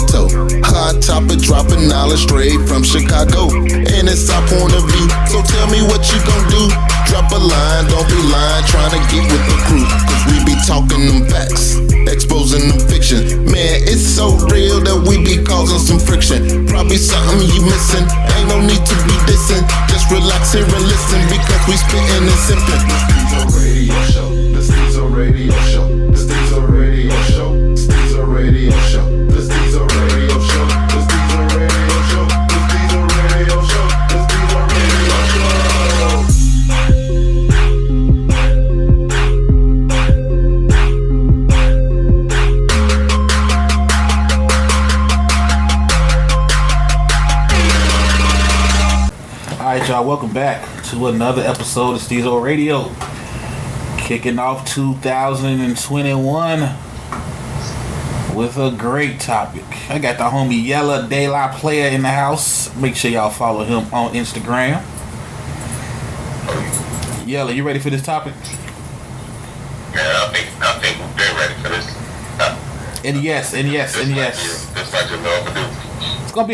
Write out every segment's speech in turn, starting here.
toe. Hot topic, dropping knowledge straight from Chicago. And it's our point of view, so tell me what you gon' do. Drop a line, don't be lying, trying to get with the crew. Cause we be talking them facts, exposing them fiction. Man, it's so real that we be causing some friction. Probably something you missing, ain't no need to be dissing. Just relax here and listen, because we spittin' and sippin'. The Stezo Radio Show, the Stezo Radio Show, the Stezo Radio Show, the Stezo Radio Show, the Stezo Radio Show, the Stezo Radio Show, the Stezo Radio Show. Alright, y'all, welcome back to another episode of Stezo Radio. Kicking off 2021 with a great topic. I got the homie Yella De La Player in the house. Make sure y'all follow him on Instagram. Yella, you ready for this topic? Yeah, I think we're very ready for this. And yes. This might just overdue.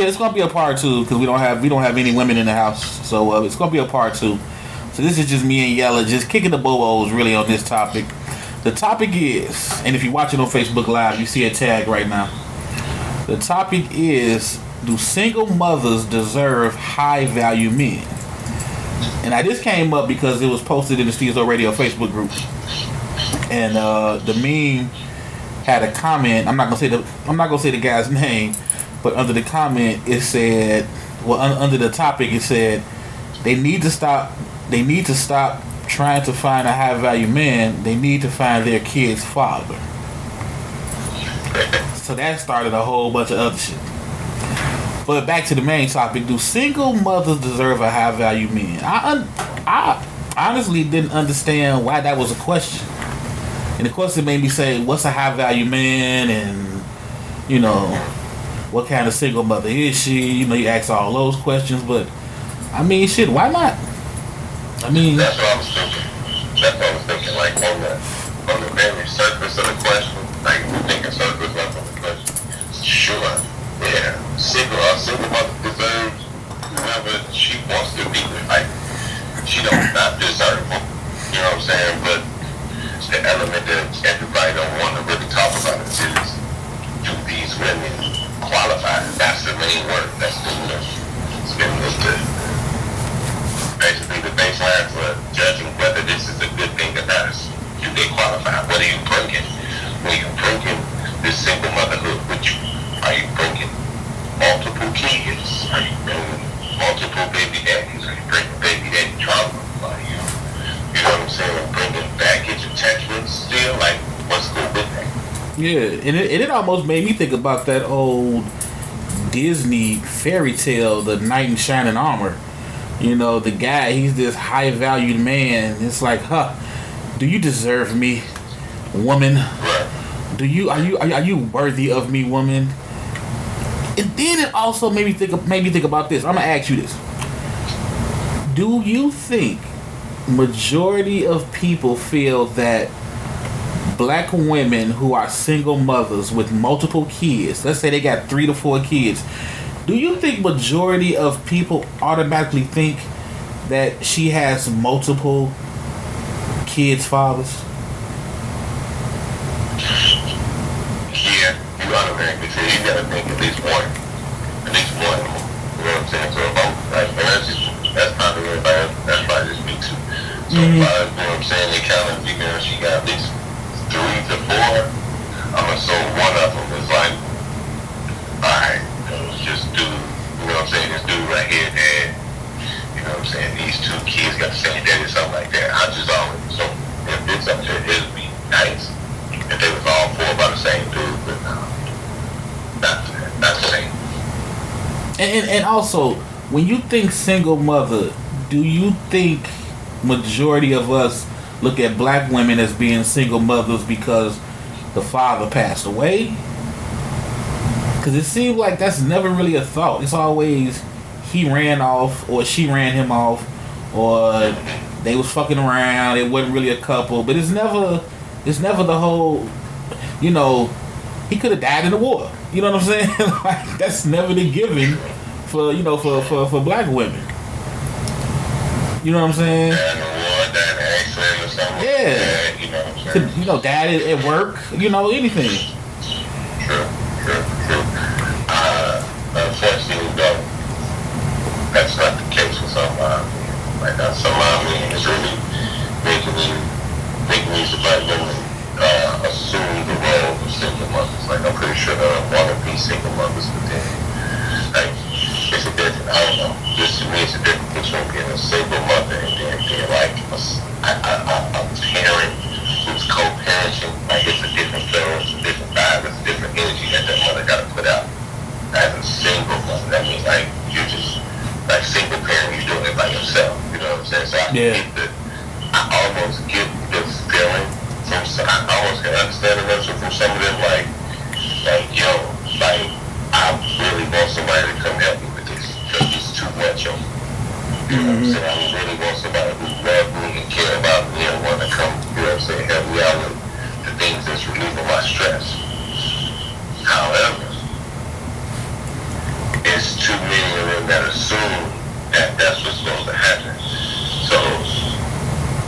It's gonna be a part two because we don't have any women in the house, so it's gonna be a part two. So this is just me and Yella just kicking the bobos really on this topic. The topic is, and if you're watching on Facebook Live, you see a tag right now. The topic is, do single mothers deserve high value men? And this came up because it was posted in the Stezo Radio Facebook group, and the meme had a comment. I'm not gonna say the guy's name, but under the comment it said, under the topic it said, they need to stop trying to find a high value man. They need to find their kid's father. So that started a whole bunch of other shit. But back to the main topic, do single mothers deserve a high value man? I honestly didn't understand why that was a question. And the question made me say, what's a high value man? And, you know, what kind of single mother is she? You know, you ask all those questions, but I mean, shit, why not? I mean, that's what I was thinking. Like on the very surface of the question, like we're thinking surface level of the question. Sure, yeah, single mother deserves whoever she wants to be with. Like she don't not deserve them. You know what I'm saying? But the element that everybody don't want to really talk about is, do these women qualify? That's the main word. That's the basically the baseline for judging whether this is a good thing or not. Do they qualify? What are you bringing? When you bringing this single motherhood with you, are you bringing multiple kids? Are you bringing multiple baby daddies? Are you bringing baby daddy trauma? Are you know what I'm saying, bringing baggage attachments still? Like, what's good with that? Yeah, and it almost made me think about that old Disney fairy tale, The Knight in Shining Armor. You know, the guy, he's this high valued man. It's like, do you deserve me, woman? Are you worthy of me, woman? And then it also made me think about this. I'm gonna ask you this. Do you think majority of people feel that black women who are single mothers with multiple kids, let's say they got 3 to 4 kids, do you think majority of people automatically think that she has multiple kids' fathers? Yeah, you automatically say you gotta think at least one. You know what I'm saying? So that's probably everybody. That's probably just me too. So you know what I'm saying? They kind of figure she got at least 3 to 4. So one of them is like, alright. Just do, you know what I'm saying, this dude right here, dad, you know what I'm saying, these 2 kids got the same daddy, something like that. I just always, so if it's up there, it would be nice if they was all 4 by the same dude, but not the same. And also, when you think single mother, do you think majority of us look at black women as being single mothers because the father passed away? Because it seems like that's never really a thought. It's always he ran off or she ran him off or they was fucking around. It wasn't really a couple. But it's never the whole, you know, he could have died in the war. You know what I'm saying? Like, that's never the given for, you know, for black women. You know what I'm saying? Yeah. You know what I'm saying? You know, dad at work, you know, anything. True. Unfortunately, though, that's not the case with some like some men is really making these black women assume the role of single mothers. Like, I'm pretty sure they don't want to be single mothers, but then, like, it's a different, I don't know, just to me it's a difference between being a single mother and then being like a parent who's co-parenting. Like, it's a different feeling, it's a different vibe, it's a different energy that mother got to put out. As a single mother, that means like you're just like single parent, you're doing it by yourself. You know what I'm saying? So I almost get this feeling from I almost can understand the message from some of them, like yo, like I really want somebody to come help me with this because it's too much of me. You know what I'm saying? I really want somebody who loves me and care about me and want to come, you know what I'm saying, help me out with the things that's relieving my stress. However, it's too many of them that assume that that's what's supposed to happen. So,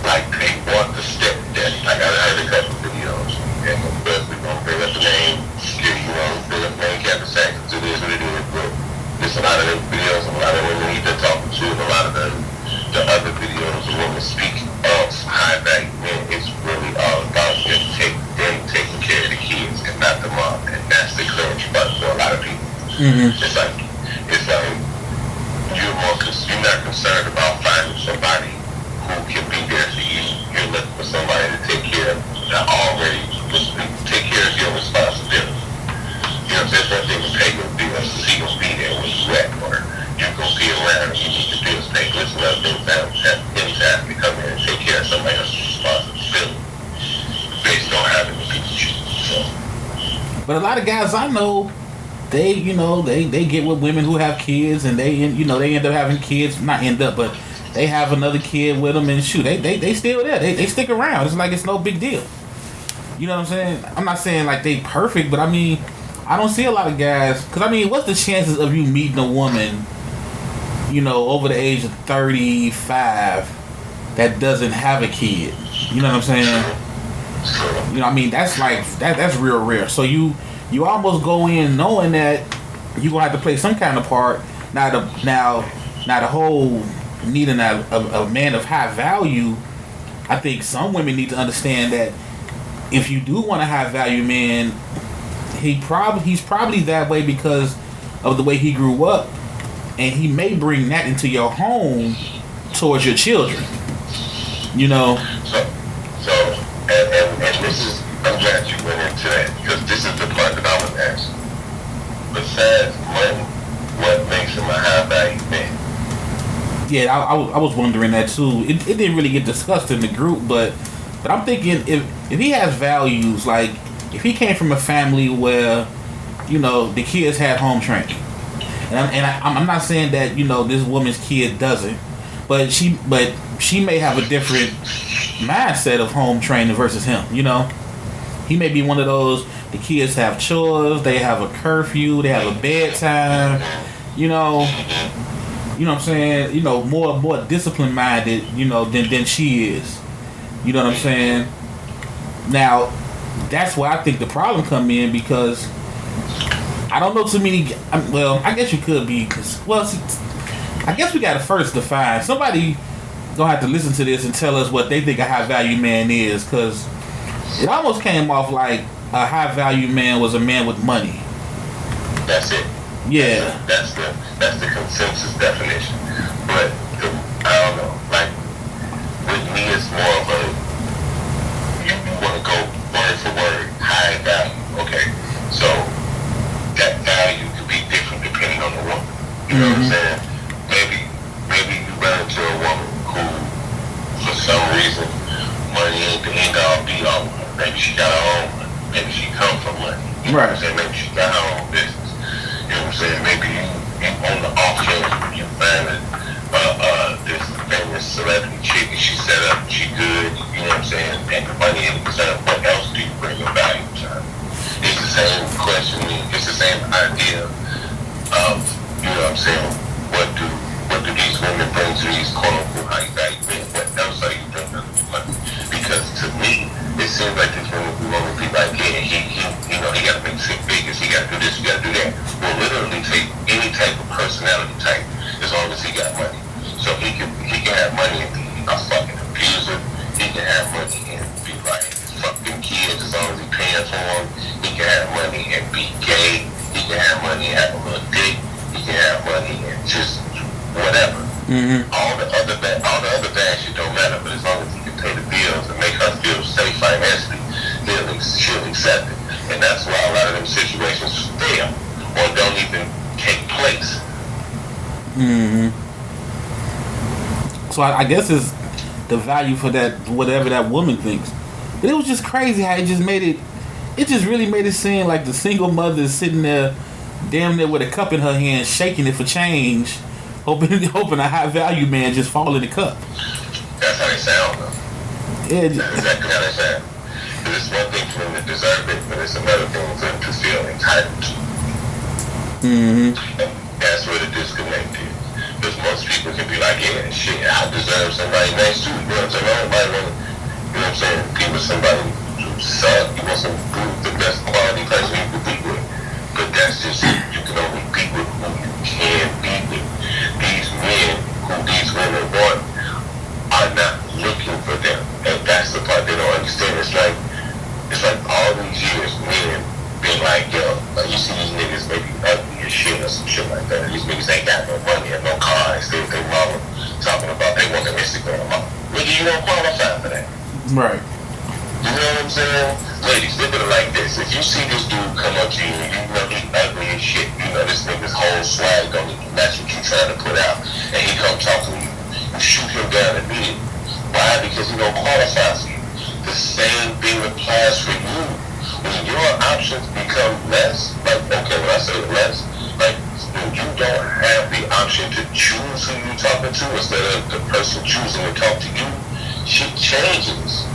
like, they want the stepdaddy. Like, I heard a couple of videos, and we're going to bring up the name, you know, bring up the name Captain Saxons, it is what it is, but there's a lot of them videos, and a lot of women he's been talking to, and a lot of the other videos of women speak of high-value men. It's really all about them taking care of the kids and not the mom, and that's the clear spot for a lot of people. It's like you're not concerned about finding somebody who can be there for you. You're looking for somebody to take care of take care of your responsibility. You know, there's nothing to pay your bills because he gonna be there when you at, or you're gonna be around and you need the bills paid. Listen, other things have to come in and take care of somebody else's responsibility based on having to be with you. So. But a lot of guys I know, they get with women who have kids, and they end up having kids. Not end up, but they have another kid with them, and shoot, they still there. They stick around. It's like it's no big deal. You know what I'm saying? I'm not saying like they perfect, but I mean, I don't see a lot of guys. Because I mean, what's the chances of you meeting a woman, you know, over the age of 35 that doesn't have a kid? You know what I'm saying? You know, I mean, that's like that's real rare. So you almost go in knowing that you're gonna have to play some kind of part. Now the whole needing a man of high value, I think some women need to understand that if you do want a high value man, he's probably that way because of the way he grew up, and he may bring that into your home towards your children. You know. So and this is, I'm glad you went into that, because this is the part that I was asking. Besides money, what makes him a high value man? Yeah, I was wondering that too. It didn't really get discussed in the group, but I'm thinking if he has values, like if he came from a family where, you know, the kids had home training, and I'm not saying that, you know, this woman's kid doesn't, but she may have a different mindset of home training versus him. You know, he may be one of those, the kids have chores, they have a curfew, they have a bedtime, you know what I'm saying, you know, more discipline minded, you know, than she is. You know what I'm saying? Now, that's where I think the problem come in, because I don't know too many. Well, I guess you could be, I guess we gotta first define. Somebody gonna have to listen to this and tell us what they think a high value man is, because it almost came off like a high value man was a man with money. That's it. Yeah. That's the consensus definition. But I don't know. Like, with me, it's more of a, you want to go word for word, high value. Okay, so that value could be different depending on the woman. You know what I'm saying? Maybe you run into a woman who, for some reason, money ain't the end all be all. Maybe she got her own money. Maybe she come from money. You know what I'm saying? Maybe she got her own business. You know what I'm saying? Maybe you on the off chance you find this famous celebrity chick, and she set up, she good, you know what I'm saying? And the money ain't concerned. What else do you bring your value to her? It's the same question. It's the same idea of, you know what I'm saying, what do these women bring to these quote-unquote high value men? What else are you bringing to money? Because to me, it seems like these women who only be like, yeah, he got to make six figures, he got to do this, he got to do that. Will literally take any type of personality type as long as he got money. So he can have money and be a fucking abuser. He can have money and be like fucking kids as long as he paying for them. He can have money and be gay. He can have money and have a little dick. He can have money and just whatever. Mm-hmm. All the other bad shit don't matter, but as long as he can pay the bills and make her feel safe financially, she'll accept it. And that's why a lot of them situations fail or don't even take place. Mm-hmm. So I guess it's the value for that, whatever that woman thinks. But it was just crazy how it just really made it seem like the single mother is sitting there damn near with a cup in her hand, shaking it for change, hoping a high value man just fall in the cup. That's how they sound, though. Yeah, that's exactly how they sound. Because it's one thing for them to deserve it, but it's another thing for them to feel entitled to. Mm-hmm. And that's where the disconnect is. Because most people can be like, yeah, shit, I deserve somebody nice too. You know what I'm saying? Everybody want, you know what I'm saying? Be with somebody who sucks. You want some good, the best quality person you can be with. But that's just, you can only be with who you can be with. These men who these women want are not looking for them. And that's the part they don't understand. It's like all these years, men being like, yo, you see these niggas maybe ugly as shit or some shit like that. These niggas ain't got no money or no car and still their mama talking about they want an Instagram mama. Nigga, you don't qualify for that. Right. You know what I'm saying? Ladies, look at it like this. If you see this dude come up to you and you know he's ugly as shit, you know this nigga's whole swag don't even match what you trying to put out, and he come talk to you, you shoot him down immediately. Why? Because he don't qualify for you. The same thing applies for you. When your options become less, like, okay, when I say less, like, when you don't have the option to choose who you're talking to instead of the person choosing to talk to you, shit changes.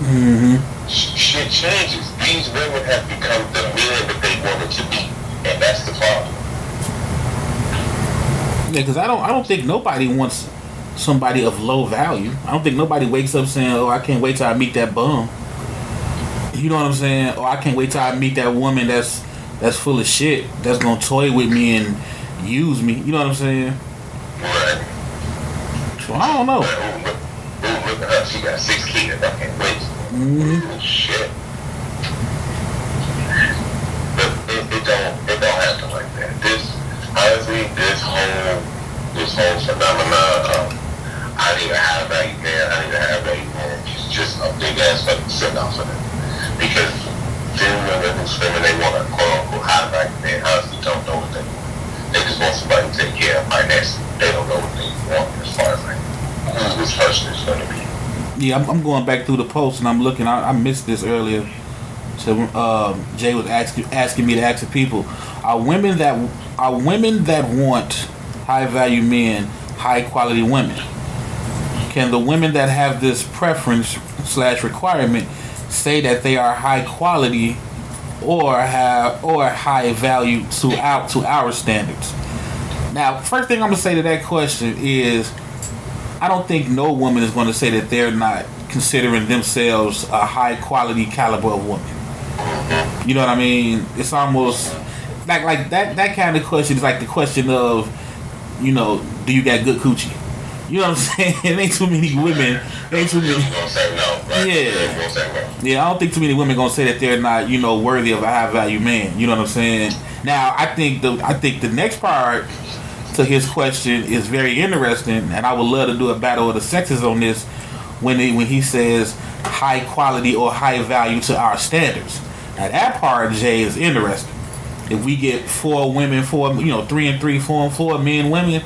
Mm-hmm. Shit changes. These women have become the men that they wanted to be, and that's the problem. Yeah, because I don't think nobody wants somebody of low value. I don't think nobody wakes up saying, "Oh, I can't wait till I meet that bum." You know what I'm saying? Or I can't wait till I meet that woman that's full of shit, that's gonna toy with me and use me. You know what I'm saying? Right. So I don't know. Look at her. She got 6 kids. I can't wait. Mm-hmm. Shit. But it don't happen like that. Honestly, this whole phenomenon of I need a high value man, is just a big ass fucking send off of it. Because then women who screaming they want a quote unquote high value man honestly don't know what they want. They just want somebody to take care of financially. They don't know what they want as far as like who this person is gonna be. Yeah, I'm going back through the post and I'm looking. I missed this earlier. So Jay was asking me to ask the people: Are women that want high value men high quality women? Can the women that have this preference / requirement say that they are high quality or high value to our standards? Now, first thing I'm gonna say to that question is, I don't think no woman is going to say that they're not considering themselves a high quality caliber of woman. You know what I mean? It's almost like that kind of question is like the question of, you know, do you got good coochie? You know what I'm saying? It ain't too many women. Yeah, I don't think too many women gonna say that they're not, you know, worthy of a high value man. You know what I'm saying? Now, I think the next part to his question is very interesting, and I would love to do a battle of the sexes on this when he says high quality or high value to our standards. Now that part, Jay, is interesting. If we get 4 women, 4, 3 and 3, 4 and 4 men, women,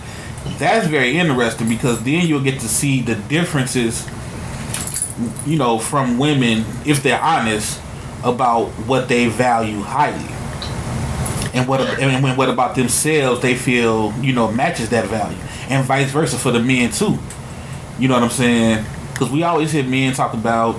that's very interesting because then you'll get to see the differences, you know, from women if they're honest about what they value highly. And what about themselves they feel, you know, matches that value. And vice versa for the men too. You know what I'm saying? Because we always hear men talk about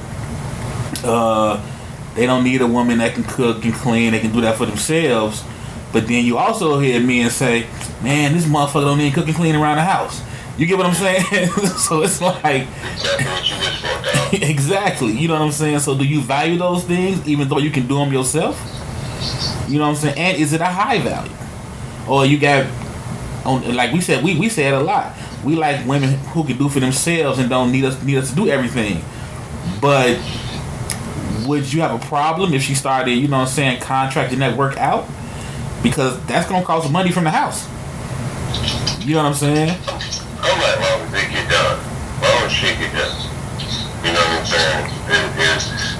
they don't need a woman that can cook and clean. They can do that for themselves. But then you also hear men say, man, this motherfucker don't need cook and clean around the house. You get what I'm saying? So it's like... Exactly what you wish for, dog. Exactly. You know what I'm saying? So do you value those things even though you can do them yourself? You know what I'm saying? And is it a high value? Or you got... Like we said, we say it a lot. We like women who can do for themselves and don't need us to do everything. But would you have a problem if she started, you know what I'm saying, contracting that work out? Because that's going to cost money from the house. You know what I'm saying? I'm like, why would they get done? Why would shit get done? You know what I'm saying?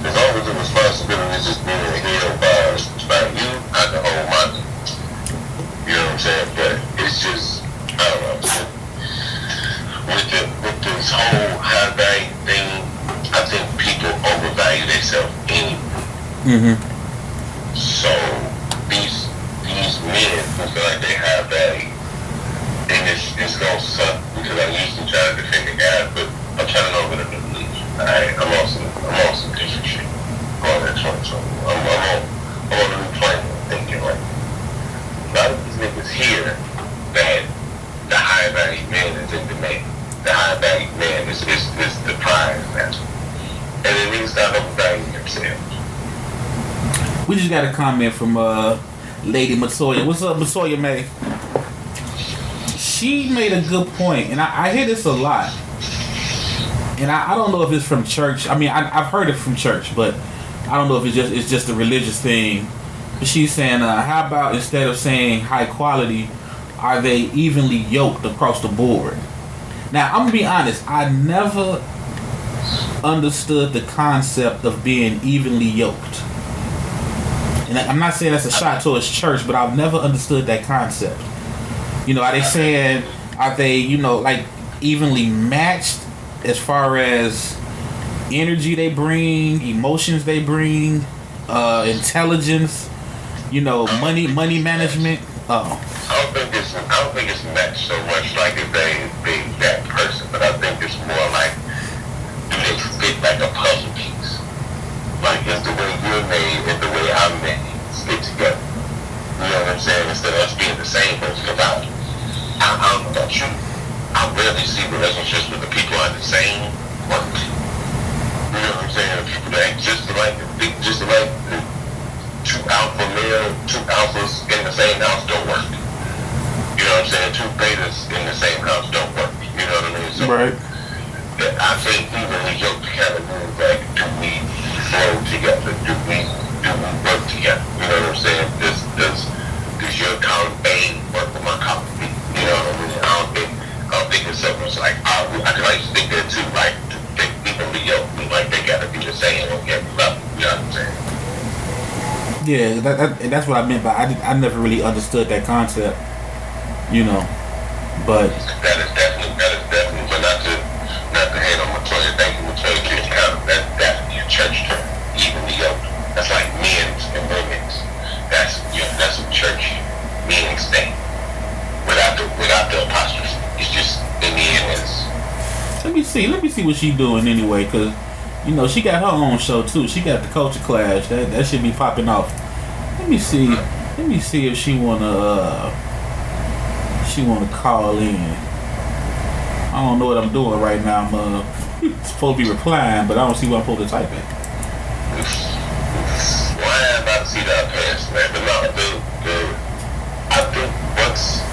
As long as the responsibility is being held by you, I can hold my... You know what I'm saying? But it's just, I don't know. With this whole high value thing, I think people overvalue themselves anyway. So these men who feel like they high value, and it's gonna suck because I used to try to defend the guy, but I'm trying to know what I'm gonna lose. I'm on some different shit. Going at 2020. I'm on a new plane thinking like a lot of these niggas here that the high value man is in demand. The high value man is the prize now. And it needs to overvalue themselves. We just got a comment from Lady Matoya. What's up, Matoya May? She made a good point, and I hear this a lot. And I don't know if it's from church. I mean, I've heard it from church, but I don't know if it's just a religious thing. But she's saying, how about instead of saying high quality, are they evenly yoked across the board? Now, I'm going to be honest. I never understood the concept of being evenly yoked. And I'm not saying that's a shot towards church, but I've never understood that concept. You know, are they saying, are they, you know, like evenly matched as far as energy they bring, emotions they bring, intelligence, you know, money management? I don't think it's matched so much like if they that person, but I think it's more like, do they fit like a puzzle piece? Like, is the way you're made and the way I'm made fit together? You know what I'm saying? Instead of us being the same person, because I don't know about you, I rarely see relationships with the people are the same work. You know what I'm saying? People that act just like the two alpha male, two alphas in the same house don't work. You know what I'm saying? Two betas in the same house don't work. You know what I mean? So, right. I think even the yoke kind of move back, do we flow together? Do we work together? You know what I'm saying? Does your column A work with my column B? You know what I mean? I don't think it's so much like, I used to think that too, like, they evenly yoked, like they gotta be the same on every level. You know what I'm saying? Yeah, that's what I meant by I never really understood that concept, you know, but that is definitely, but not to hate on Matoya. Thank you, Matoya. It's kind of that's your church term, evenly yoked. That's like men's and women's. That's a church meaning thing. Without the apostrophe, it's just in the end is. Let me see what she doing anyway, cause you know she got her own show too. She got the Culture Clash that should be popping off. Let me see if she wanna call in. I don't know what I'm doing right now. I'm supposed to be replying, but I don't see what I'm supposed to type in. Well, I am about to see that pass, man. But no, I think once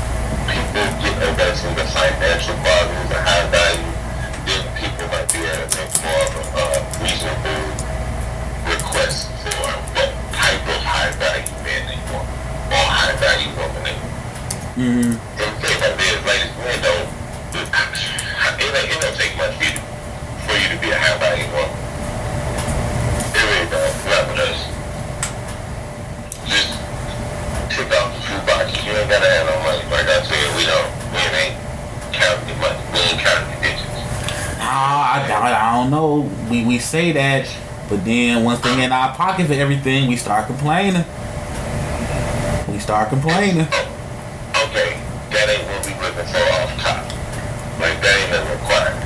people get invested in the financial qualities and high value, then people might be able to make more of a reasonable request for what type of high value man they want or high value woman they want. Mm-hmm. The thing about this, ladies, man, it don't take much for you to be a high value woman. It really don't. Not with us. Just tick off a few boxes. You ain't gotta have no money. Like I said, we ain't counting the money. We ain't counting the digits. I don't know. We say that, but then once they in our pocket for everything, we start complaining. Okay, that ain't what we looking for off top. Like, that ain't nothing required.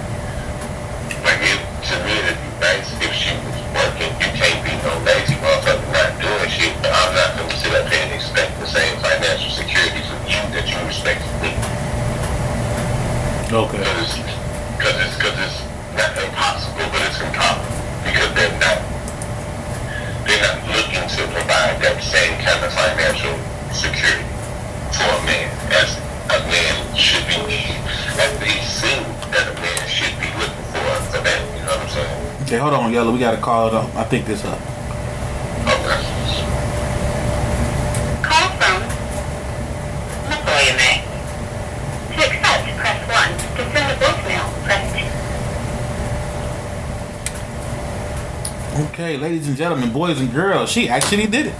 Like, to me, it'd be nice if she was working. You can't be no lazy motherfucker. Okay. Because it's not impossible, but it's impossible because they're not looking to provide that same kind of financial security for a man as a man should be, as they seem that a man should be looking for that. You know what I'm saying? Okay, hold on, Yellow. We got to call it up. I think this up. Okay. Call from Matoya May. To accept, press 1. To send a voicemail, press 2. Okay, ladies and gentlemen, boys and girls, she actually did it.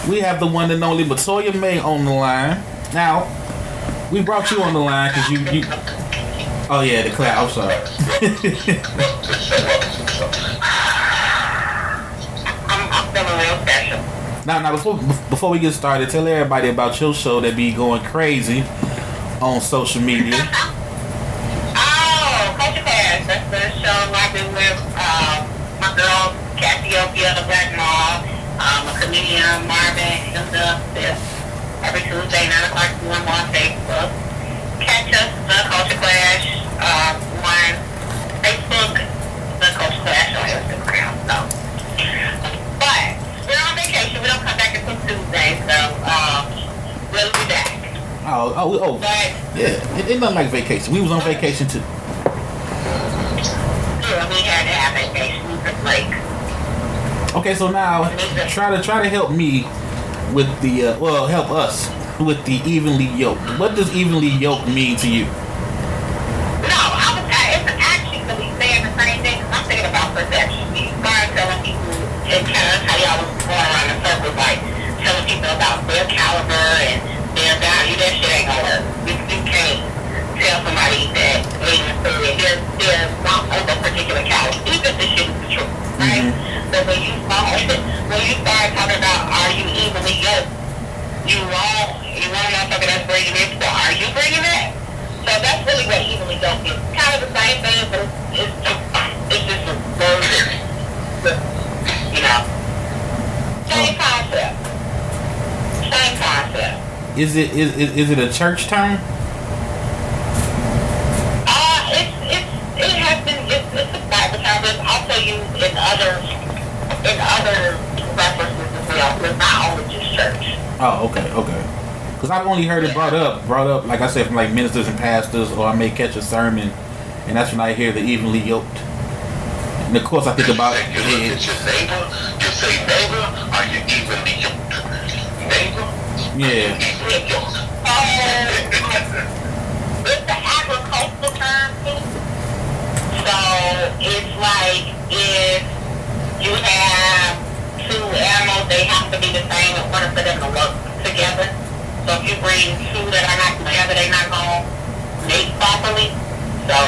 We have the one and only Matoya May on the line. Now, we brought you on the line because you oh yeah, the Klash. I'm sorry. I'm feeling real special. Now, before we get started, tell everybody about your show that be going crazy on social media. Oh, Culture Clash. That's the show I've been with my girl, Cassiopeia, the Black Mall, a comedian, Marvin, and stuff. Every Tuesday, 9 o'clock p.m. on Facebook. Catch us, The Culture Clash, on Facebook, The Culture Clash on Instagram. So, but we're on vacation. We don't come back until Tuesday, so we'll be back. Oh. But, Yeah, it's nothing like vacation. We was on vacation too. yeah, we had to have vacation. We took a break. Okay, so now try to help me with the help us with the evenly yoked. What does evenly yoked mean to you? No, it's actually saying the same thing. 'Cause I'm thinking about perception. You start telling people, and kind of how y'all was going around in circles, like telling people about their caliber and their value. That shit ain't gonna work. You can't tell somebody that they're not of a particular caliber, even if the shit is the truth, right? So when you start talking about are you evenly yoked, you want a motherfucker that's bringing this, but are you bringing that? So that's really what evenly yoked is. Kind of the same thing, but it's just a version, you know. Same concept. Is it a church term? It has been. It's a Bible term, but it's also used in other references as well. It's not only just church. Oh, okay. Because I've only heard it brought up, like I said, from like ministers and pastors, or I may catch a sermon, and that's when I hear the evenly yoked. And of course, I think about You look at your neighbor, you say, neighbor, are you evenly yoked? Neighbor? yeah. Evenly yoked. It's the agricultural term too. So it's like if you have two animals, they have to be the same in order for them to work together. So if you bring two that are not together, they're not going to mate properly. So.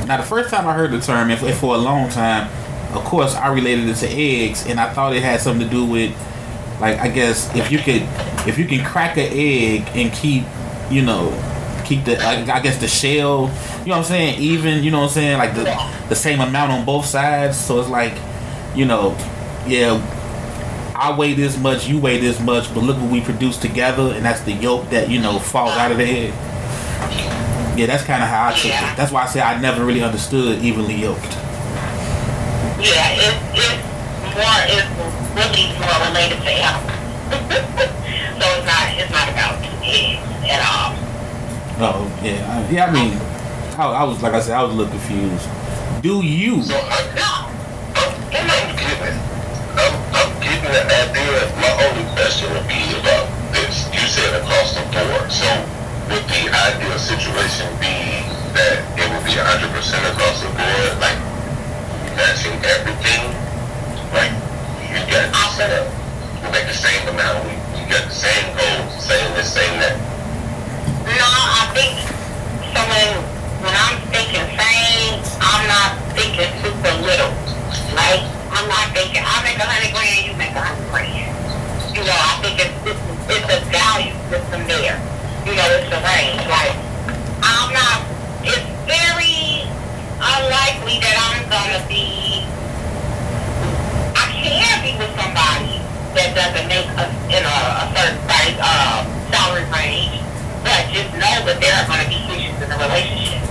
Now, the first time I heard the term, and for a long time, of course, I related it to eggs, and I thought it had something to do with, like, I guess if you can crack an egg and keep the, I guess the shell, you know what I'm saying, even, you know what I'm saying, like the same amount on both sides. So it's like, I weigh this much, you weigh this much, but look what we produce together, and that's the yolk that, falls out of the egg. Yeah, that's kind of how I took it. That's why I say I never really understood evenly yoked. Yeah, it's really more related to animals. So it's not about eggs at all. Oh, yeah. I mean, I was, like I said, I was a little confused. Do you? So I'm getting the idea. My only question would be about this. You said across the board. So would the ideal situation be that it would be 100% across the board, like matching everything? Like you got set up, we make the same amount, we got the same goals, same this, same that. No, I think when I'm thinking same, I'm not thinking super little. Like, I'm not thinking I make $100,000, you make $100,000. I think it's a value system there. It's a range. Like, it's very unlikely that I can be with somebody that doesn't make a certain price salary range, but just know that there are going to be issues in relationship.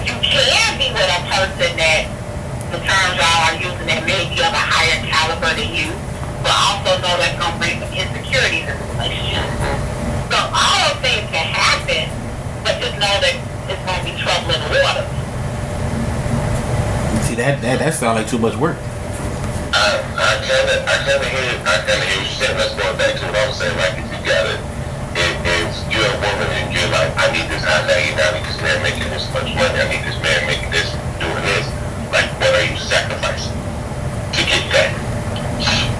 You can be with a person that the terms y'all are using that may be of a higher caliber than you, but also know that's going to bring some insecurities in the relationship. So all those things can happen, but just know that it's going to be trouble in the water. See, that sounds like too much work. I kind of hear what you're saying. That's going back to what I was saying. Like, if you got it, if you're a woman and you're like, I need this high value, I need this man making this much money, I need this man making this, doing this. Like, what are you sacrificing to get that?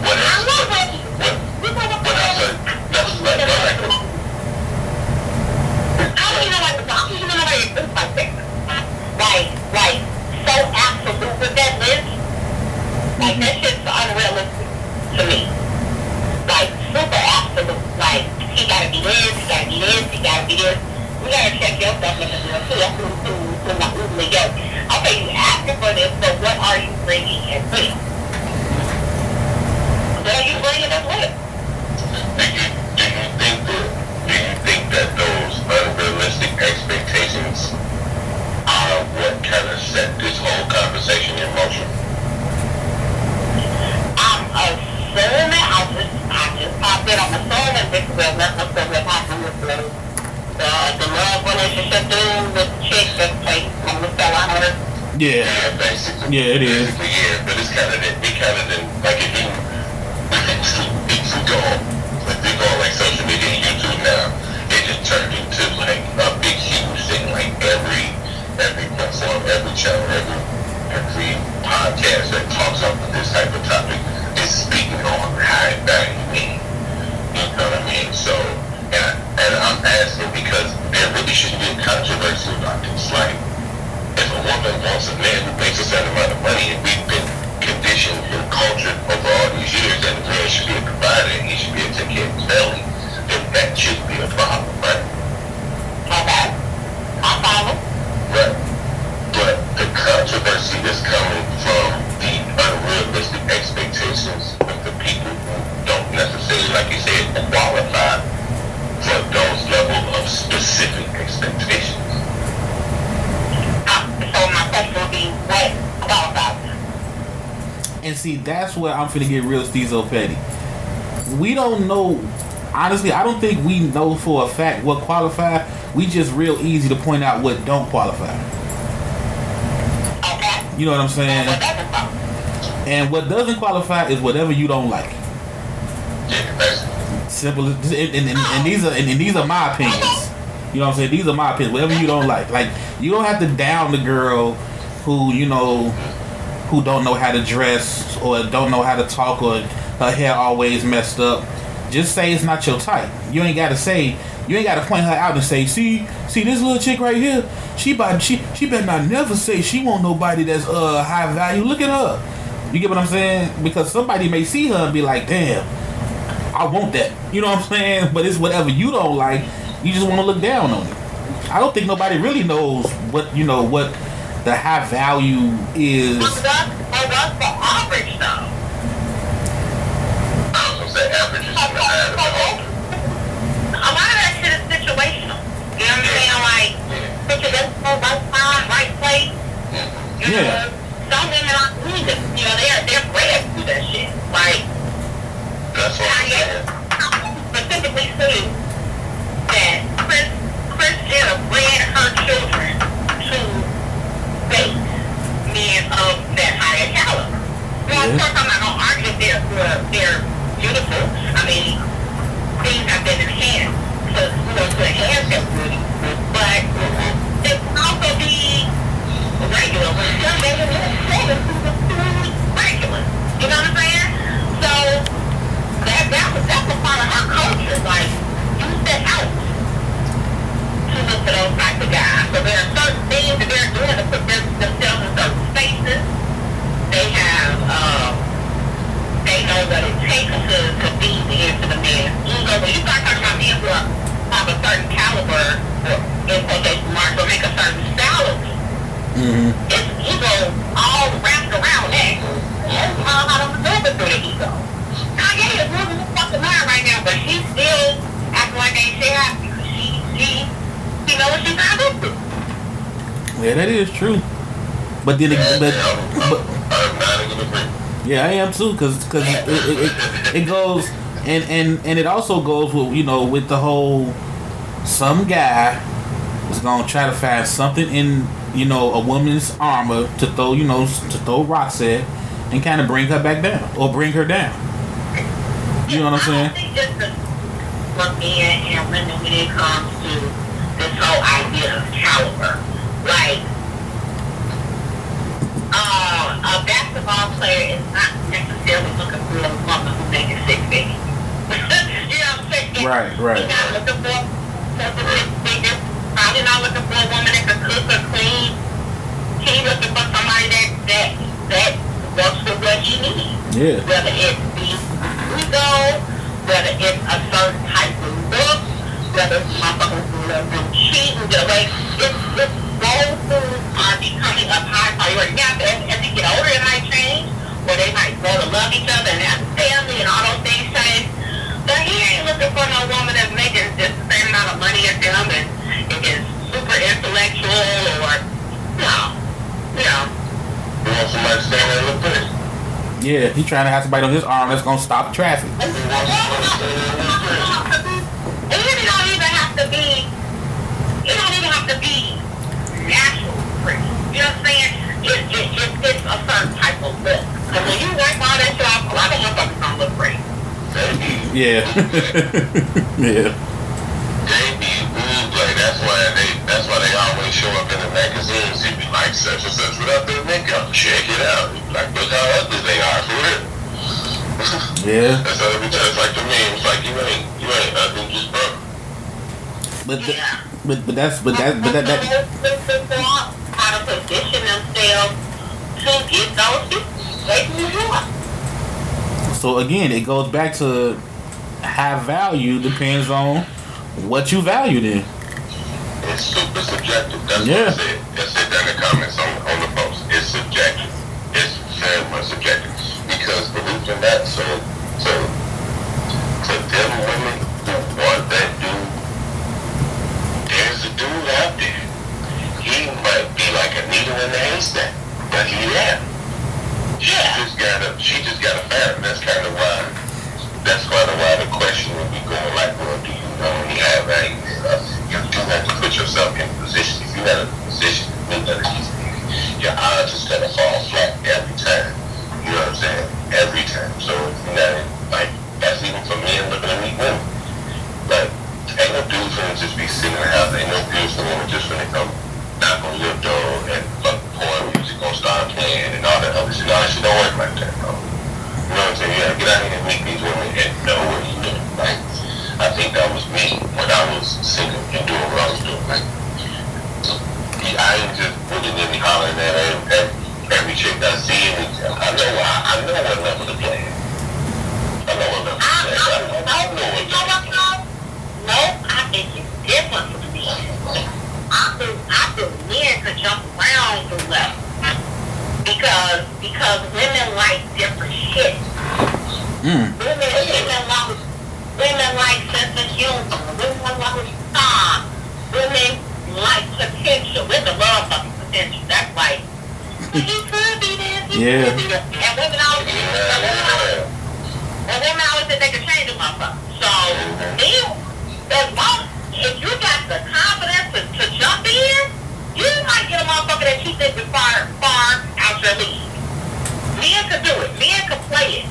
What else? What else? That's like, I don't even know what to talk. I don't even know what it looks like that. Like, so absolute with that list. Like, that shit's unrealistic to me. Like, super absolute. Like, he gotta be this, he gotta be this, he gotta be this. We gotta check your stuff in the mirror too. That's who's not usually go. Okay, you asking for this, but what are you bringing as well? What are you bringing as well? Do you think that those unrealistic expectations are what kind of set this whole conversation in motion? I'm assuming, I just popped in on the phone and this will let us know what happened with the love relationship dude with the chick that played on the cell on her. Yeah. Basically. Yeah, it is. Yeah, but it's kind of like if you go on like social media and YouTube now, it just turned into like a big huge thing. Like every platform, every channel, every podcast that talks about this type of topic is speaking on high value men. You know what I mean? So, and I'm asking because there really shouldn't be a controversy about this. Like, if a woman wants a man who makes a certain amount of money, and we've been conditioned and cultured over all these years that the man should be a provider and he should be able to take care of his family, then that shouldn't be a problem, right? Okay. I follow. Right. But the controversy is coming from the unrealistic expectations of the people who don't necessarily, like you said, qualify for those level of specific expectations. So my question would be, what qualifies? And see, that's where I'm finna get real Stezo petty. We don't know, honestly, I don't think we know for a fact what qualify. We just real easy to point out what don't qualify. Okay. You know what I'm saying? And what doesn't qualify is whatever you don't like. Simple as, and these are my opinions. You know what I'm saying? These are my opinions. Whatever you don't like. Like, you don't have to down the girl who, you know, who don't know how to dress or don't know how to talk or her hair always messed up. Just say it's not your type. You ain't gotta point her out and say, see this little chick right here, she better not never say she want nobody that's high value. Look at her. You get what I'm saying? Because somebody may see her and be like, damn, I want that. You know what I'm saying? But it's whatever you don't like, you just want to look down on it. I don't think nobody really knows what the high value is. Well, that's the average, though. I was gonna say average is the high value. A lot of that shit is situational. You know what I'm saying? Like, situational, right time, right place. You know, some women aren't music. You know, they're great at do that shit. Like, that's what I'm saying. Specifically said that Chris Jenner bred her children to date men of that higher caliber. Well, of course, I'm not gonna argue that they're beautiful. I mean, things have been enhanced to enhance their beauty, but it can also be regular. When some women are regular, you know what I'm saying? So that's a part of our culture. Like, you set out to look for those types of guys. So there are certain things that they're doing to put themselves in certain spaces. They have, they know what it takes to be into the man's ego. When you start talking about men who have a certain caliber, or in quotation marks, or make a certain salary, it's ego all wrapped around that. You don't know how to maneuver through the ego. Kanye is losing his fucking mind right now, but she's still acting like ain't shit happening because she knows what she's not into. Yeah, that is true. But then, I'm not even agree. yeah, I am too, cause it goes, and it also goes with, you know, with the whole, some guy is gonna try to find something in, you know, a woman's armor to throw, you know, to throw rocks at, and kind of bring her back down or bring her down. You know what I'm saying? I think just for men and women when it comes to this whole idea of caliber, like a basketball player is not necessarily looking for a woman who makes six figures. You know what I'm saying? Right. He's not looking for six figures. Probably not looking for a woman that can cook or clean. He's looking for somebody that works for what he needs. Yeah. Whether it's the ego, whether it's a certain type of look, whether it's motherfuckers who love them cheating, the way it's those foods are becoming a high priority. Now, as you get older, it might change, or they might grow to love each other and have a family and all those things change. But he ain't looking for no woman that's making just the same amount of money as him and is super intellectual or no. You know. You want somebody to stand there and look pretty. Yeah, he's trying to have somebody on his arm that's gonna stop traffic. And it don't even have to be. It don't even have to be natural pretty. You know what I'm saying? It's a certain type of look. Because when you work all that shit off, a lot of motherfuckers don't look pretty. Yeah. Yeah. They be like that's why they always show up in the magazines. They be like such and such without their makeup. Check it out. Like look how ugly they are for real. Yeah. That's how every time it's like to me, it's like you ain't ugly, just broke. But People that how to position themselves to get those people they can enjoy. so again, it goes back to high value depends on what you value then. It's super subjective. That's Yeah. what I said. That's it down in the comments on the post. It's subjective. It's very much subjective. Because believe it or not, so to them women who want that dude, there's a dude out there. He might be like a needle in the haystack, but he there. She just got a parent. That's kind of why the question would be going like, well, do you know when you have value? You do have to put yourself in a position. If you're not in a position to meet other these things, your odds is gonna fall flat every time. You know what I'm saying? Every time. So if you're not like that's even for men looking to meet women. Like ain't no dudes gonna just be sitting in the house. Ain't no dudes gonna just gonna come knock on your door and porn music gonna start playing and all that other shit. All that shit don't work like that, bro. You know what I'm saying? You gotta get out here and meet these women and know what you're doing. Like I think that was me when I was single and doing what I was doing. Like I ain't just looking at me hollering at every chick I see. And I know what level to play. I know what level to play. I know what level to play. No, I think it's different for me. I think men could jump around the level because women like different shit. Women like sense of humor. Women like song. Women like potential. Women love fucking potential. That's like he could be this. He could be this. And women always think they can change a motherfucker. So if you got the confidence to jump in, you might get a motherfucker that you think is far out your league. Men could do it. Men could play it.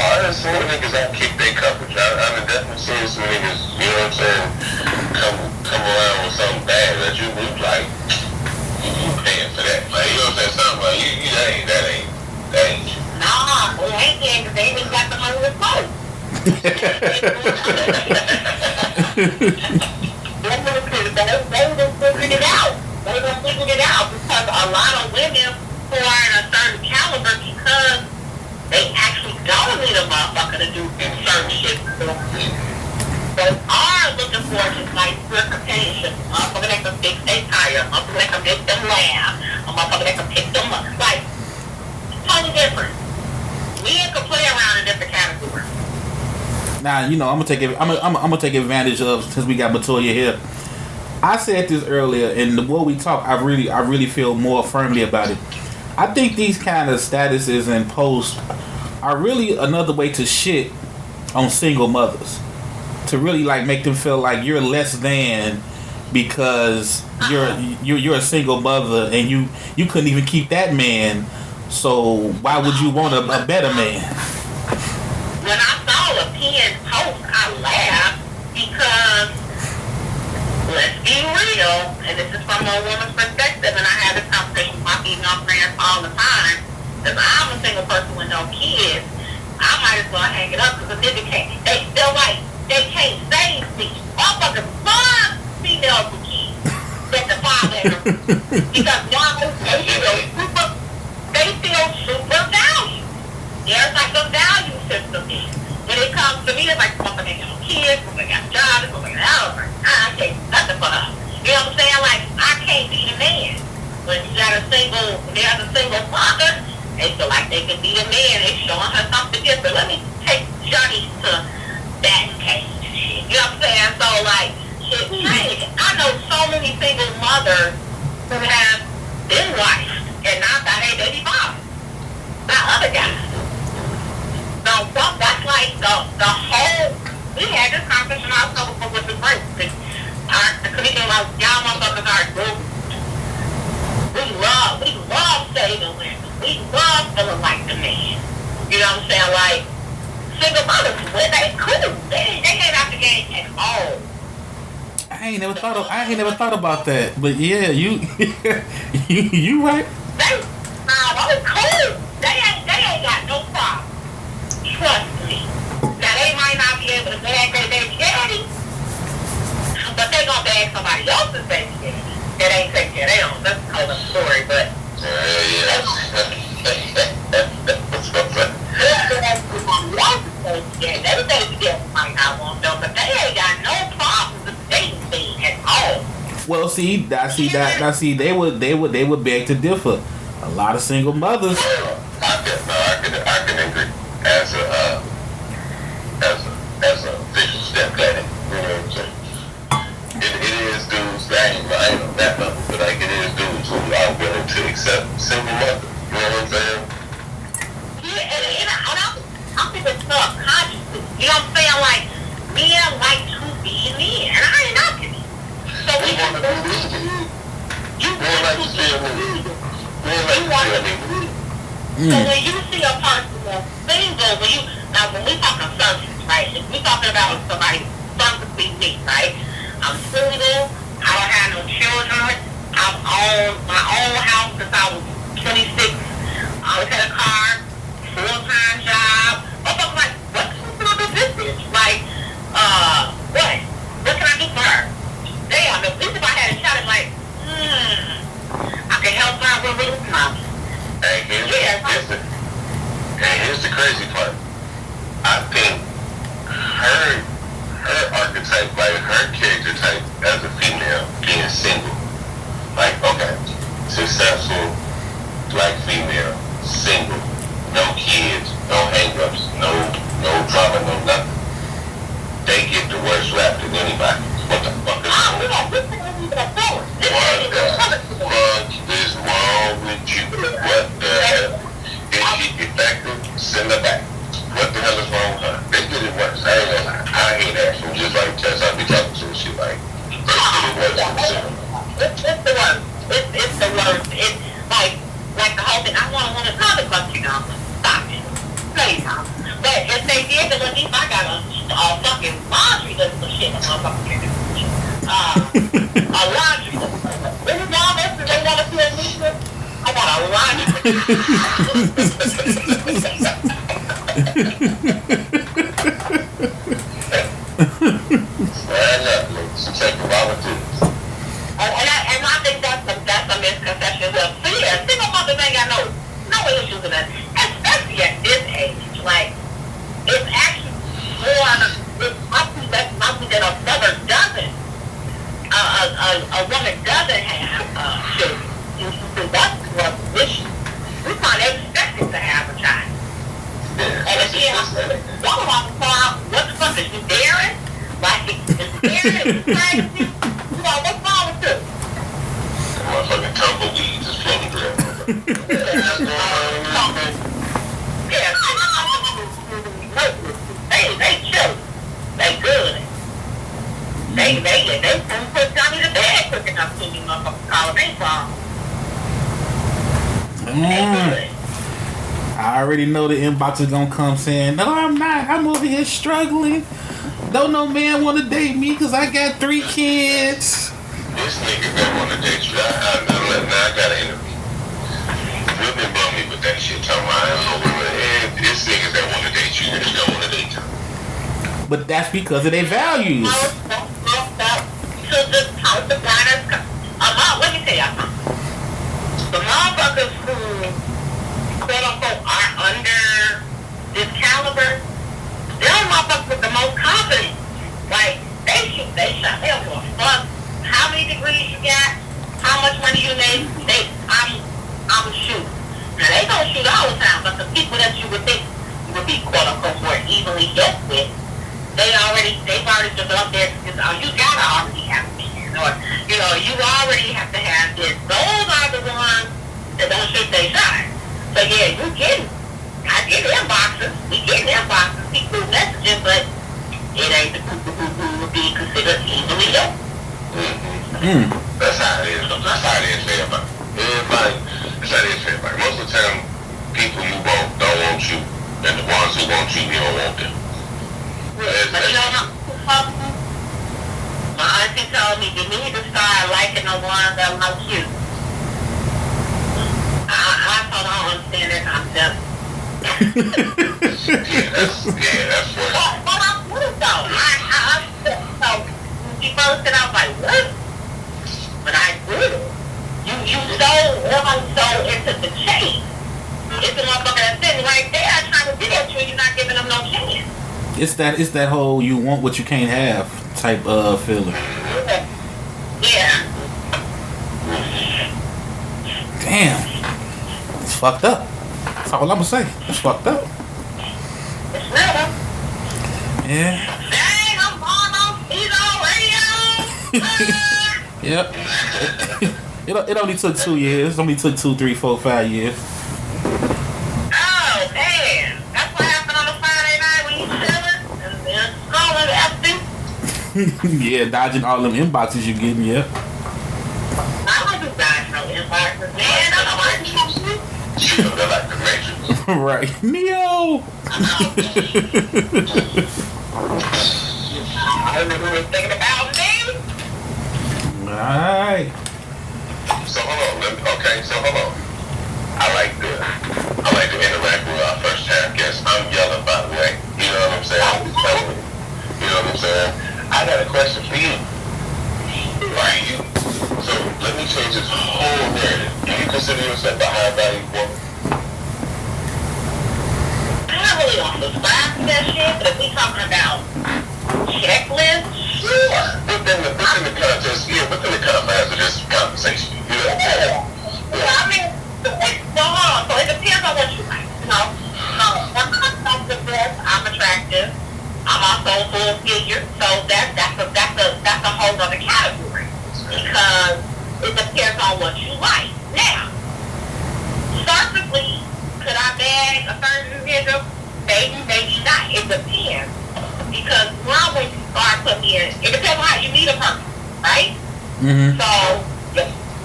I done seen niggas that kick their coverage. I done definitely seen some niggas, you know what I'm saying, come around with something bad that you look like you paying for that. Like, you know what I'm saying? Something like, that ain't you. Nah, we ain't paying because they ain't got the money to play. They done figured it out because a lot of women who are in a certain caliber because they actually don't need a motherfucker to do certain shit. They are looking for just like pure companionship. A motherfucker that can fix their tire, a motherfucker that can make them laugh, a motherfucker that can pick them up. Like, it's totally different. Men can play around in different categories. Now, you know, I'm gonna take advantage of, since we got Matoya here. I said this earlier, and the more we talk, I really feel more firmly about it. I think these kind of statuses and posts are really another way to shit on single mothers, to really like make them feel like you're less than because you're a single mother and you couldn't even keep that man. So why would you want a better man? When I saw a pinned post, I laughed because, let's be real, and this is from a woman's perspective, and I have this conversation with my female friends all the time, because I'm a single person with no kids, I might as well hang it up, because if they feel like they can't save me. Motherfuckers love females with kids that the father because y'all they feel super valued. There's like a value system here. When it comes to me, it's like, motherfucker got kids, motherfucker got a job, motherfucker got out. I can't do nothing for her. You know what I'm saying? Like, I can't be the man. When there's a single mother, they feel like they can be the man. They're showing her something different. Let me take Johnny to that case. You know what I'm saying? So, like, shit changed. I know so many single mothers who have been wives and not by their baby father, by other guys. So, that's like the whole. We had this conversation also before with the break. The comedian, like, y'all motherfuckers are good. We love saving women. We love feeling like the man. You know what I'm saying? Like, single mothers, when they cool, they ain't out the game at all. I ain't never thought about that. But yeah, you right. They cool. They ain't got no problem. Trust me. Now they might not be able to bag their baby daddy, but they gonna bag somebody else's baby daddy. That ain't taking care of their own. That's a whole other story, but they baby daddy might not want them, but they ain't got no problems with the dating thing at all. Well, see, they would beg to differ. A lot of single mothers. I can agree as a official stepdaddy. You know what I'm saying? It is dudes. I ain't on that level, but like it is dudes who are willing to accept single mother. You know what I'm saying? Yeah, and I'm thinking subconsciously. You know what I'm saying? Like, men like to be men, and I ain't knocking it. So we want to believe it. You want to believe it. So when you see a person that's single, when we talking service, right? If we talking about somebody perfectly me, right? I'm single, I don't have no children, I've owned my own house since I was 26, I always had a car, full-time job. I'm like, what can I do this bitch? Like, what can I do for her? Damn, at least if I had a child, it's like, I can help her with little problems. Hey, here's the crazy part. I think her archetype, like her character type as a female, being single, like, okay, successful black female, single, no kids, no hang-ups, no drama, no nothing. They get the worst rap than anybody. What the fuck is wrong? What is wrong with you? What the hell? Is she effective? Send her back. What the hell is wrong with her? They get it worse. I ain't gonna lie. I hate that from just like Tess. I be talking to her shit like, it's the worst. It's the worst. It's the worst. It's like the whole thing. I want to talk about you know. Stop it. Please, huh? But if they did, then at least I got a fucking laundry list of shit. A laundry list. This is all this, and they want to feel me. I got a laundry and I think that's a misconception. Single mothers ain't got no issues with that, especially at this age. Like, it's actually more. It's likely that a mother doesn't. A woman doesn't have children. That's one issue. We can't expect it to have a child. And again, one of them thought, what the fuck is you daring? Like, is daring? Is crazy? You know, what's wrong Yeah, they chill. They good. They put Johnny to bed quick enough to you motherfuckers call a baseball. I already know the inbox is gonna come saying, no, I'm not. I'm over here struggling. Don't no man want to date me because I got 3 kids. This nigga don't want to date you. Now I got an interview. Women blow me with that shit. Talking about, I don't know women. This niggas that want to date you, you don't want to date you. But that's because of their values. Let me tell y'all something. The motherfuckers who, quote unquote, are under this caliber, they're motherfuckers with the most confidence. Like, they shoot, they shot, they don't give a fuck how many degrees you got, how much money you make, I'm shoot. Now, they don't shoot all the time, but the people that you would think would be, quote unquote, more evenly yoked with, they've already developed their, you gotta already have a man, or, you know, you already have to have this. Those are the ones that don't shoot their shot. So yeah, I get inboxes, people messaging, but it ain't the people who would be considered easily yoked. That's how it is. That's how it is for everybody. That's how it is for everybody. Most of the time, people you want don't want you, and the ones who want you don't want them. But you know, my auntie told me you need to start liking the ones that like you. I told her I don't understand that concept. that's what. But I would though. So when she first said, I was like, what? But I would. You so into the chase. It's the motherfucker that's sitting right there trying to get at you and you're not giving them no chance. It's that whole you want what you can't have type of feeling. Yeah. Damn. It's fucked up. That's all I'm gonna say. It's fucked up. It's real though. Yeah. Dang, I'm on Stezo Radio. Yep. It only took 2 years. It only took 2, 3, 4, 5 years. Oh, damn. That's what happened on a Friday night when you chilling and scrolling after. Yeah, dodging all them inboxes you getting, yeah. I don't do dodging no inboxes, man. I don't like you. They're like the Matrix. Right. Neo! I remember thinking about me. Alright. So hold on. I like to interact with our first time guests. I'm yelling, by the way. You know what I'm saying? I'm just telling you. You know what I'm saying? I got a question for you. Right? So let me change this whole narrative. Do you consider yourself a high value woman? I don't really want to subscribe to that shit, but if we talking about checklists, sure. Within the context, within the confines of this conversation. You know what I'm saying? Well, I mean, so it depends on what you like. You know, I'm attractive. I'm also full figure, so that's a whole other category because it depends on what you like. Now, surfacely, could I bag a certain nigga? Maybe not. It depends because when you start putting in, it depends on how you meet a person, right? Mm-hmm. So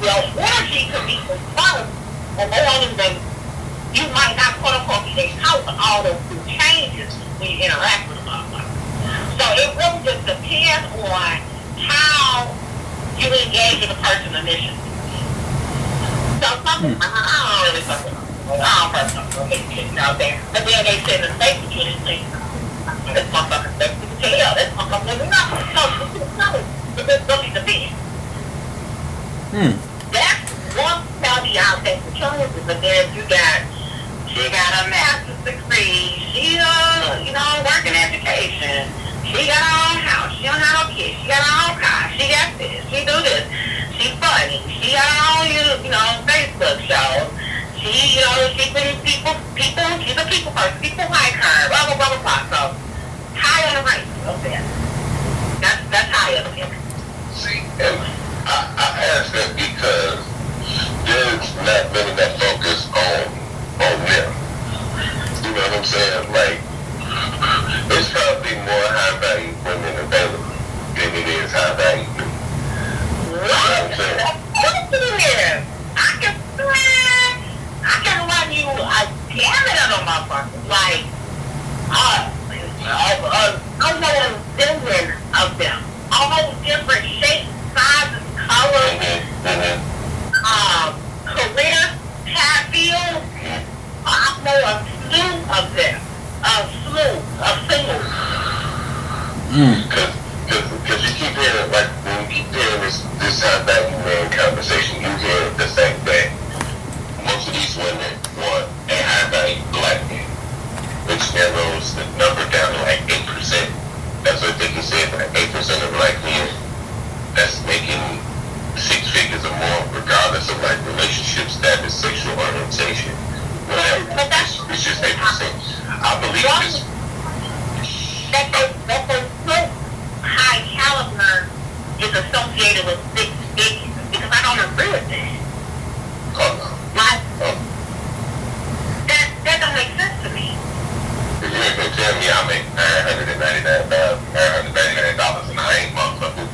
your energy could be responsible, and they don't even. You might not quote unquote be out for all those changes when you interact with a motherfucker. So it really just depends on how you engage with a person initially. So something I don't really fucking know. I don't personally get out there. But then they send a statement to you and say, this motherfucker says you can tell, this motherfucker doesn't know. So it just really depends. That's one caveat that the choices, but then she got a master's degree, she work in education, she got her own house, she don't have no kids, she got her own car, she got this, she do this, she funny, she got her own, Facebook shows, she brings people, she's a people person, people like her, blah, blah, blah, blah, blah. So, high on the ranking of that. That's high on the ranking. See, and I ask that because there's not been enough folk high value. What? I can run you a gamut of them motherfuckers. Like, I know a zillion of them. All different shapes, sizes, colors, career path fields. I know a slew of them. A slew of singles. Because you keep hearing, like, when you keep hearing this high value man conversation, you hear the fact that most of these women want a high value black man, which narrows the number down to like 8%. That's what they can say, like 8% of black men that's making 6 figures or more, regardless of like relationship status, sexual orientation, whatever. It's just 8%. I believe this. That the high caliber is associated with 6 figures, because I don't agree with that. Like, that don't make sense to me. If you ain't gonna tell me I make $999 and I ain't motherfucker.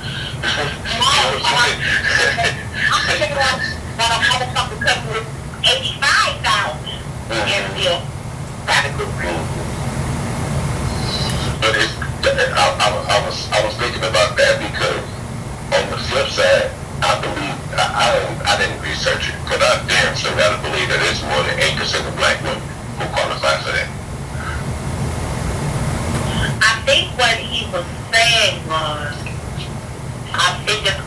I'm thinking about a motherfucker couple with $85,000 and still got a good ring. But I was thinking about that because on the flip side, I believe I didn't research it, but I damn sure gotta believe that there's more than 8% of black women who qualify for that. I think what he was saying was, I think it's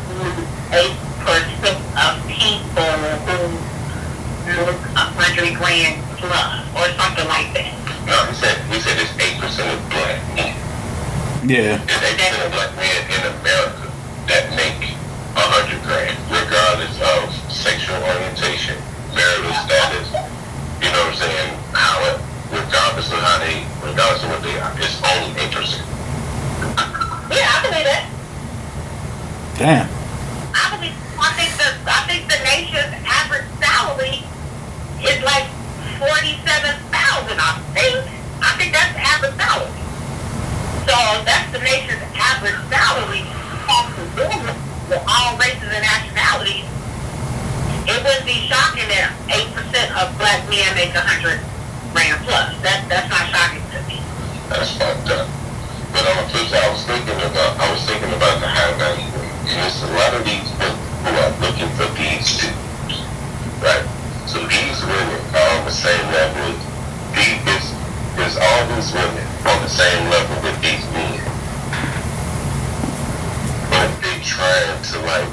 8% of people who look $100 grand plus or something like that. No, he said it's 8% of black men. Yeah. There's 8% of black men in America that make $100 grand, regardless of sexual orientation, marital status. You know what I'm saying? Regardless of what they are, it's only 8%. Yeah, I believe that. Damn. I think the nation's average salary is like $47,000. I think that's the average salary. So that's the nation's average salary. With all races and nationalities, it wouldn't be shocking that 8% of black men make $100 grand plus. That's not shocking to me. That's fucked up. But on the flip side, I was thinking about the high value women. And it's a lot of these women who are looking for these two. Right? So these women are on the same level as there's all these women on the same level with these men. But they're trying to like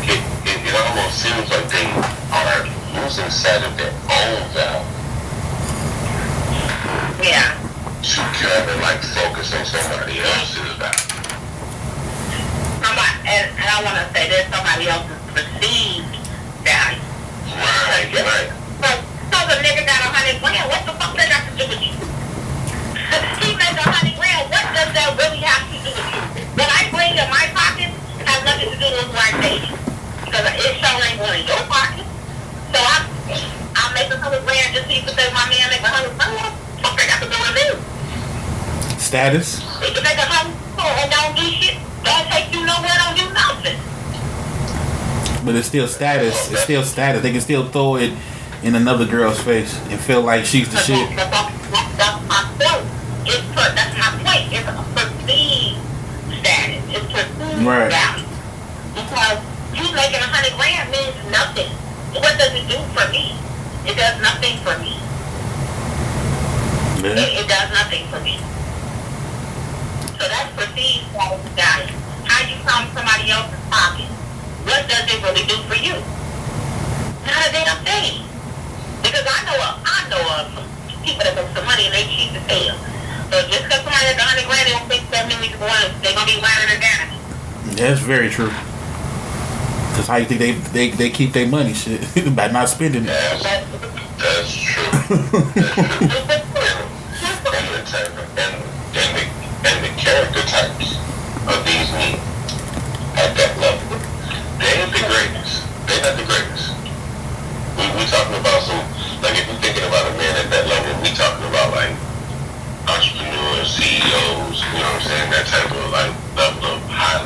it almost seems like they are losing sight of their own value. Yeah. To kind of like focus on somebody else's value. And I want to say there's somebody else's perceived value. Right. So the nigga got $100 grand. What the fuck that got to do with you? He made $100 grand. What does that really have to do with you? What I bring in my pocket has nothing to do with who I dated, because it sure ain't going in your pocket. So I'll make $100 grand just so you can say my man make $100 grand. What that got to do with me? Status. They can make $100 and don't do shit. Don't take you nowhere. Don't do nothing. But it's still status. It's still status. They can still throw it in another girl's face and feel like she's the shit. That's my point. That's my point. It's a perceived status. It's perceived value. Because you making $100 grand means nothing. What does it do for me? It does nothing for me. Yeah. It does nothing for me. So that's perceived value. How you come somebody else's pocket? What does it really do for you? Not a damn thing. Because I know of people that make some money and they cheap as hell. So just because somebody has $100 grand, they don't think that means they're gonna be wearing their diamonds. That's very true. Cause how you think they keep their money shit by not spending it? That's true. And the character types of these men at that level, they ain't the greatest. They're not the greatest. We talking about some, like if you're thinking about a man at that level, we talking about like entrepreneurs, CEOs, you know what I'm saying, that type of like level of high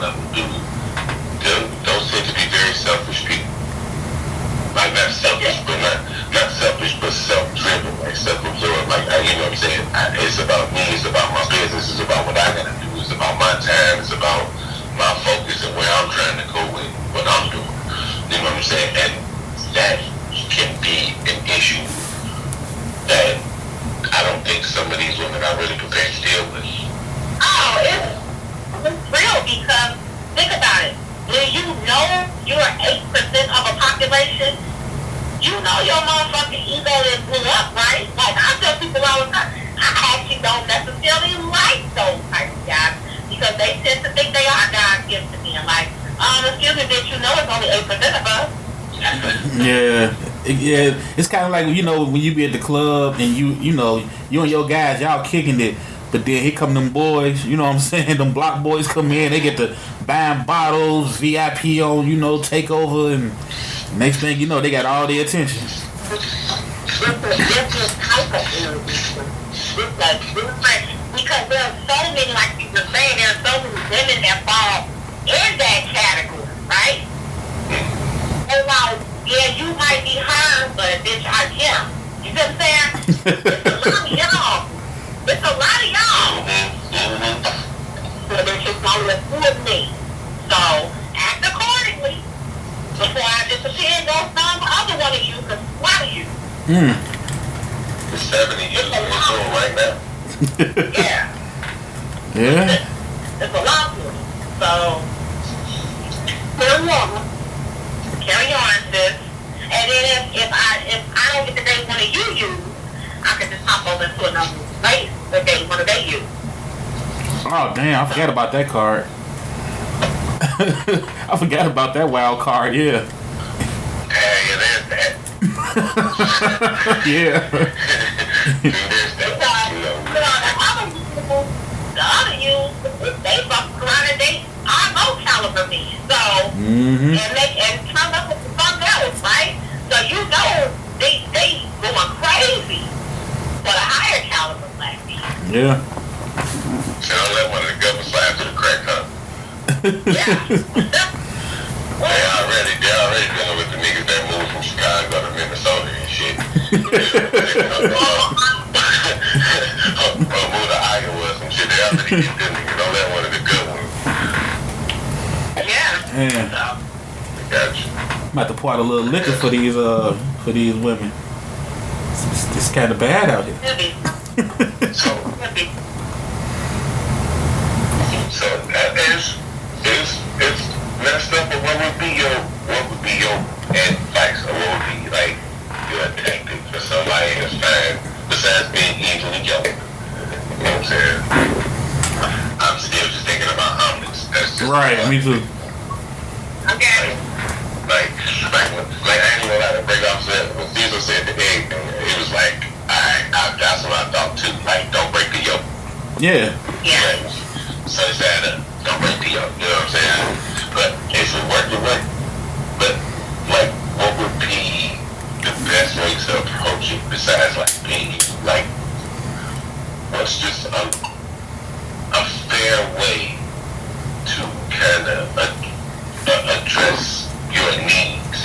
know you're 8% of a population, you know your motherfucking ego is blew up, right? Like, I tell people all the time, I actually don't necessarily like those type of guys because they tend to think they are God's gift to me. I'm like, excuse me, bitch, you know it's only 8% of us. Yeah, it's kind of like, you know, when you be at the club and you know, you and your guys, y'all kicking it, but then here come them boys, you know what I'm saying, them block boys come in, they get to buying bottles, VIP on, you know, takeover, and next thing you know, they got all the attention. Because there are so many, like you were saying, there are so many women that fall in that category, right? And while, yeah, you might be her, but bitch, I am. You know what I'm saying? It's a lot of y'all. So bitch, it's gonna afford me. So act accordingly before I disappear and go find the other one of you, because one of you. The 70 you in the room right now. Yeah. Yeah. It's a lot of them. So carry on, sis. And then if I don't get the date one of you use, I can just hop over to another place the date one of they use. Oh damn, I forgot about that card. I forgot about that wild card, yeah. Yeah, there's that. Yeah. There's that. The other you, they fuck around and they are low caliber men. So and come up with something else, right? So you know they going crazy for the higher caliber black men. Yeah. So don't let one of the government slap to the crack up. Yeah. They already dealing with the niggas that moved from Chicago to Minnesota and shit. Or moved to Iowa or some shit. They already get them niggas. Don't let one of the good ones. Yeah. Gotcha. I'm about to pour out a little liquor for these women. It's kind of bad out here. So that is messed up. But what would be your advice, or what would be like your tactic for somebody that's fine besides being easily yoked? You know what I'm saying? I'm still just thinking about omelets. That's just Right, me too. Okay. Like I ain't gonna lie to break off when Stezo said the egg thing, it was like, that's what I thought too. Like, don't break the yolk. Yeah. Like, so it's that, don't break the yolk, you know what I'm saying? But if it worked, it worked. But, like, what would be the best way to approach it besides, like, being, like, what's just a fair way to kind of address your needs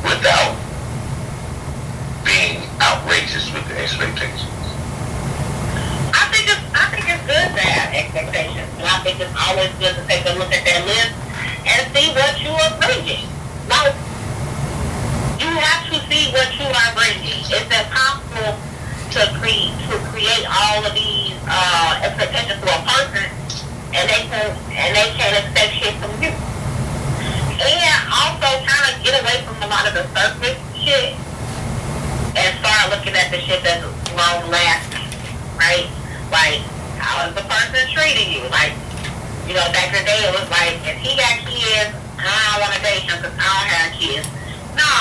without being outrageous with the expectations? I think it's good to have expectations, and I think it's always good to take a look at that list and see what you are bringing. Like, you have to see what you are bringing. It's impossible to create all of these expectations for a person, and they can't expect shit from you. And also kind of get away from a lot of the surface shit and start looking at the shit that's long lasting, right? Like, how is the person treating you? Like, you know, back in the day it was like, if he got kids, I don't want to date him because I don't have kids. No,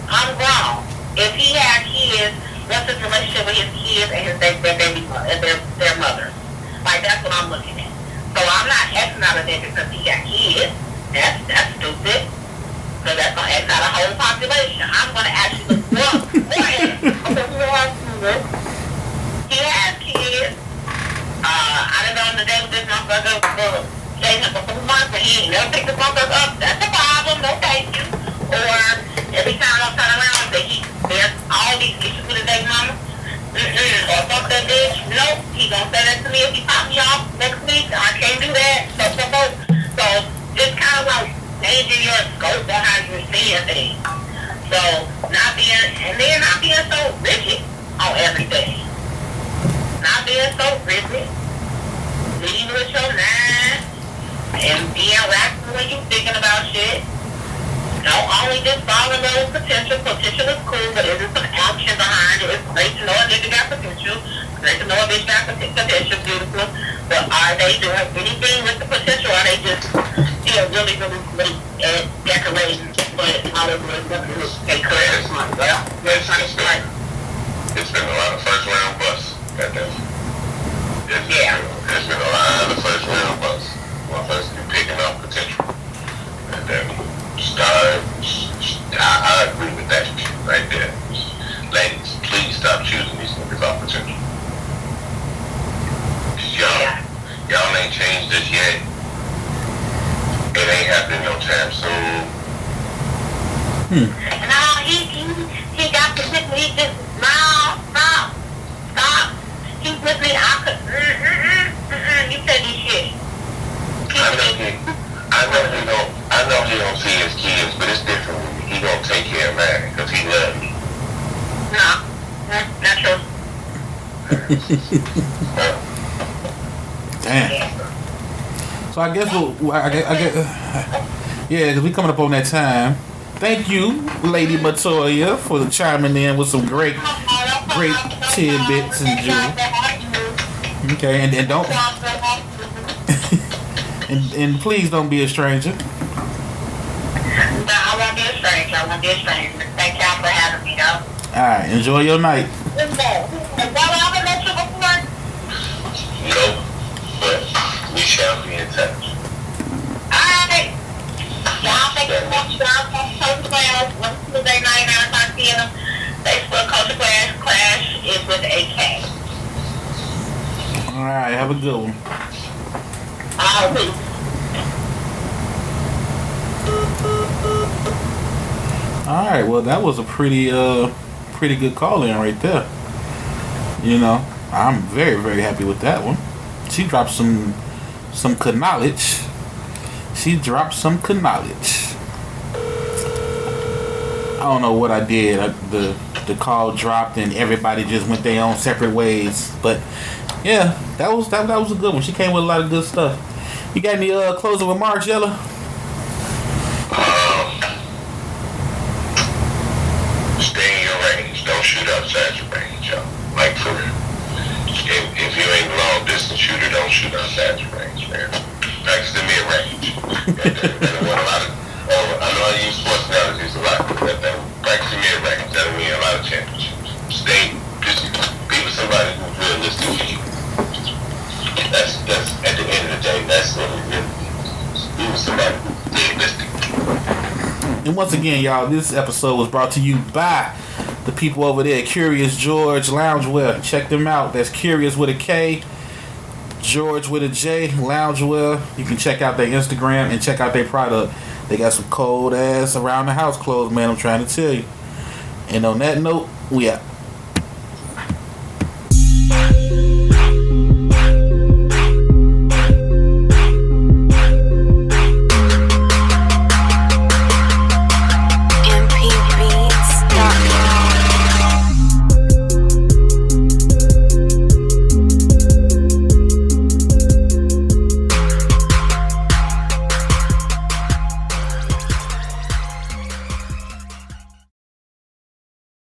I'm grown. If he had kids, what's his relationship with his kids and their mothers? Like, that's what I'm looking at. So I'm not Xing out of there because he got kids. That's stupid. Because that's going to X out a whole population. I'm going to actually look for he has kids. I done been on the day with this motherfucker for dating him for 4 months and he ain't never picked the motherfucker up. That's a problem. No thank you. Or every time I turn around, there's all these issues with his baby mama. Or fuck that bitch. Nope. He gonna say that to me if he pop me off next week. I can't do that. So it's kind of like changing your scope on how you're seeing things. So not being so rigid on everything. Not being so rigid. Lead with your mind and being rational when you thinking about shit. Don't only just fall in love with potential. Potential is cool, but is there some action behind it? It's great to know a nigga got potential. Great to know a bitch got potential, beautiful. But are they doing anything with the potential? Or are they just still really, really great at decorating? But all of them take credit. Well, let's try to start. It's been a lot of first round busts. Goddamn. There's been a lot of first round busts. Motherfuckers be picking up potential. And then I agree with that right there. Ladies, please stop choosing these niggas off potential. Y'all ain't changed this yet. It ain't happening no time soon. No, he got potential. He just stop. He's with me. You said this shit. I know he don't see his kids, but it's different with me. He gonna take care of mine because he loves me. No, not true. Damn. So I guess yeah, because we coming up on that time. Thank you, Lady Matoya, for chiming in with some great tidbits and jewels. Okay, and don't and please don't be a stranger. No, I won't be a stranger. Thank y'all for having me, though. Alright, enjoy your night. No, but we shall be in touch. Alright. Y'all take it much. Y'all come to Clash. Wednesday night, 9 o'clock p.m. Facebook Culture Clash is with AK. Alright, have a good one. Alright, well that was a pretty good call in right there. You know, I'm very, very happy with that one. She dropped some knowledge. I don't know what I did. The call dropped and everybody just went their own separate ways. But yeah, that was a good one. She came with a lot of good stuff. You got any closing remarks, Yella? Stay in your range. Don't shoot outside your range, y'all. Like for real. If you ain't a long distance shooter, don't shoot outside your range, man. Practice the mid range. I know I use sports analogies a lot, but practice the mid range. That'll win a lot of championships. Just be with somebody who's realistic to you. That's at the end of the day, that's what we really need. Be with somebody who's realistic. And once again, y'all, this episode was brought to you by the people over there, Curious George Loungewear. Check them out. That's Curious with a K, George with a J, Loungewear. You can check out their Instagram and check out their product. They got some cold ass around the house clothes, man. I'm trying to tell you. And on that note, we out.